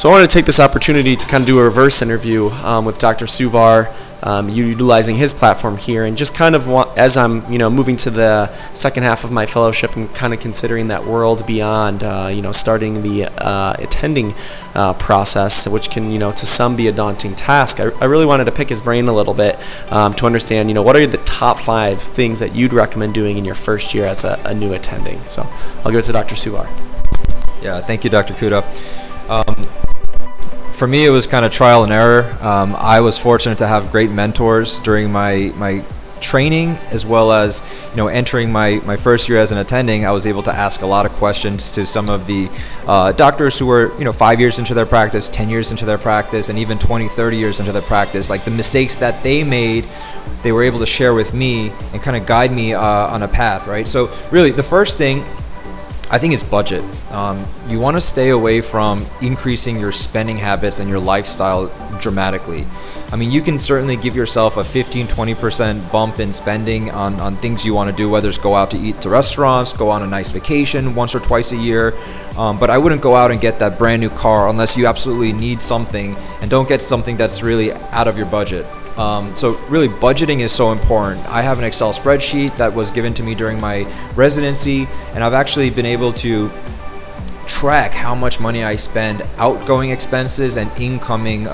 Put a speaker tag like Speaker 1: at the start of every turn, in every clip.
Speaker 1: So I wanted to take this opportunity to kind of do a reverse interview with Dr. Suvar, utilizing his platform here, and just kind of as I'm moving to the second half of my fellowship and kind of considering that world beyond, starting the attending process, which can to some be a daunting task. I really wanted to pick his brain a little bit to understand what are the top 5 things that you'd recommend doing in your first year as a new attending. So I'll give it to Dr. Suvar.
Speaker 2: Yeah, thank you, Dr. Kuda. For me, it was kind of trial and error. I was fortunate to have great mentors during my training, as well as entering my first year as an attending. I was able to ask a lot of questions to some of the doctors who were 5 years into their practice, 10 years into their practice, and even 20, 30 years into their practice. Like the mistakes that they made, they were able to share with me and kind of guide me on a path, right? So really, the first thing I think is budget. You want to stay away from increasing your spending habits and your lifestyle dramatically. I mean, you can certainly give yourself a 15-20% bump in spending on things you want to do, whether it's go out to eat to restaurants, go on a nice vacation once or twice a year. But I wouldn't go out and get that brand new car unless you absolutely need something, and don't get something that's really out of your budget. So really, budgeting is so important. I have an Excel spreadsheet that was given to me during my residency, and I've actually been able to track how much money I spend, outgoing expenses and incoming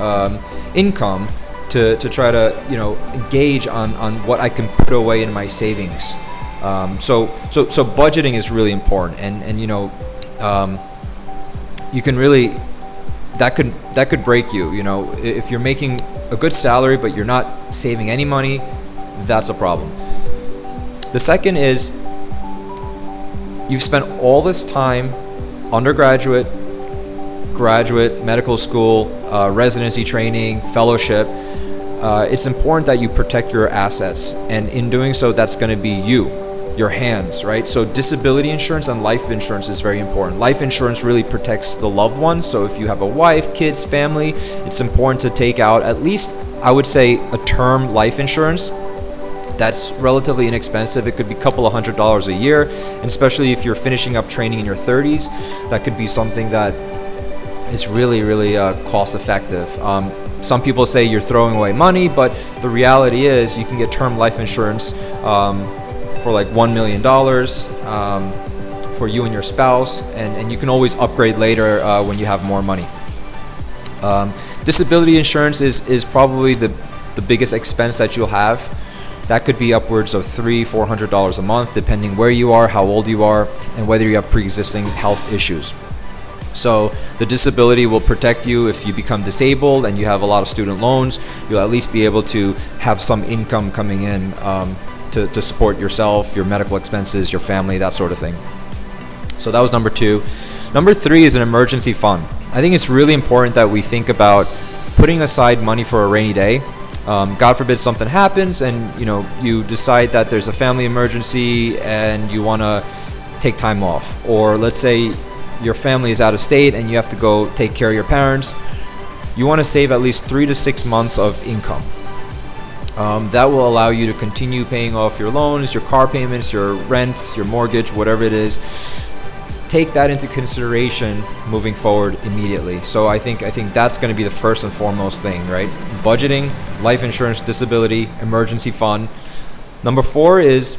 Speaker 2: income, to try to gauge on what I can put away in my savings. So budgeting is really important, and you can really that could break you. If you're making a good salary but you're not saving any money, that's a problem. The second is, you've spent all this time, undergraduate, graduate, medical school, residency training, fellowship. It's important that you protect your assets, and in doing so, that's going to be your hands, right? So disability insurance and life insurance is very important. Life insurance really protects the loved ones. So if you have a wife, kids, family, it's important to take out at least, I would say, a term life insurance. That's relatively inexpensive. It could be a couple of $100s a year, and especially if you're finishing up training in your 30s, that could be something that is really, really cost effective. Some people say you're throwing away money, but the reality is you can get term life insurance for like $1 million for you and your spouse, and you can always upgrade later when you have more money. Disability insurance is probably the biggest expense that you'll have. That could be upwards of $300-400 a month, depending where you are, how old you are, and whether you have pre-existing health issues. So the disability will protect you if you become disabled and you have a lot of student loans. You'll at least be able to have some income coming in to support yourself, your medical expenses, your family, that sort of thing. So that was number 2. Number 3 is an emergency fund. I think it's really important that we think about putting aside money for a rainy day. God forbid something happens and you decide that there's a family emergency and you want to take time off. Or let's say your family is out of state and you have to go take care of your parents. You want to save at least 3 to 6 months of income. That will allow you to continue paying off your loans, your car payments, your rent, your mortgage, whatever it is. Take that into consideration moving forward immediately. So I think that's going to be the first and foremost thing, right? Budgeting, life insurance, disability, emergency fund. Number 4 is,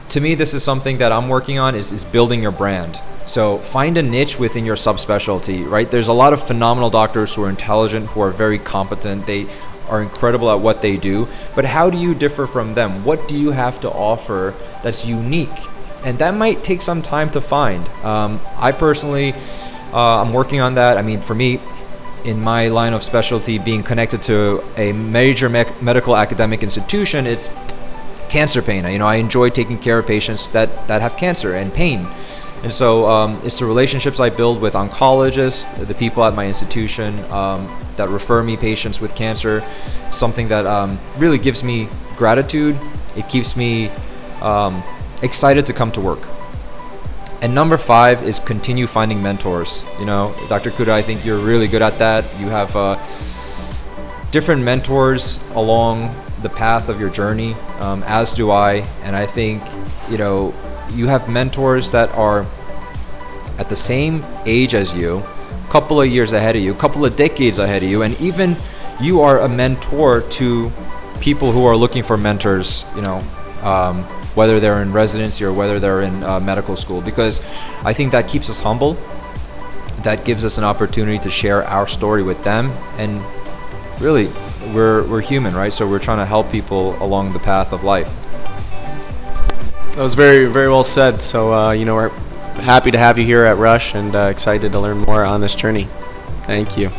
Speaker 2: to me, this is something that I'm working on, is building your brand. So find a niche within your subspecialty, right? There's a lot of phenomenal doctors who are intelligent, who are very competent. They are incredible at what they do, but how do you differ from them? What do you have to offer that's unique? And that might take some time to find. I personally, I'm working on that. I mean, for me, in my line of specialty, being connected to a major medical academic institution, it's cancer pain. I enjoy taking care of patients that have cancer and pain. And so it's the relationships I build with oncologists, the people at my institution that refer me patients with cancer, something that really gives me gratitude. It keeps me excited to come to work. And number 5 is continue finding mentors. Dr. Kuda, I think you're really good at that. You have different mentors along the path of your journey, as do I. And I think, you have mentors that are at the same age as you, couple of years ahead of you, a couple of decades ahead of you, and even you are a mentor to people who are looking for mentors, whether they're in residency or whether they're in medical school, because I think that keeps us humble. That gives us an opportunity to share our story with them, and really, we're human, right? So we're trying to help people along the path of life.
Speaker 1: That was very, very well said. So, we're happy to have you here at Rush and excited to learn more on this journey. Thank you.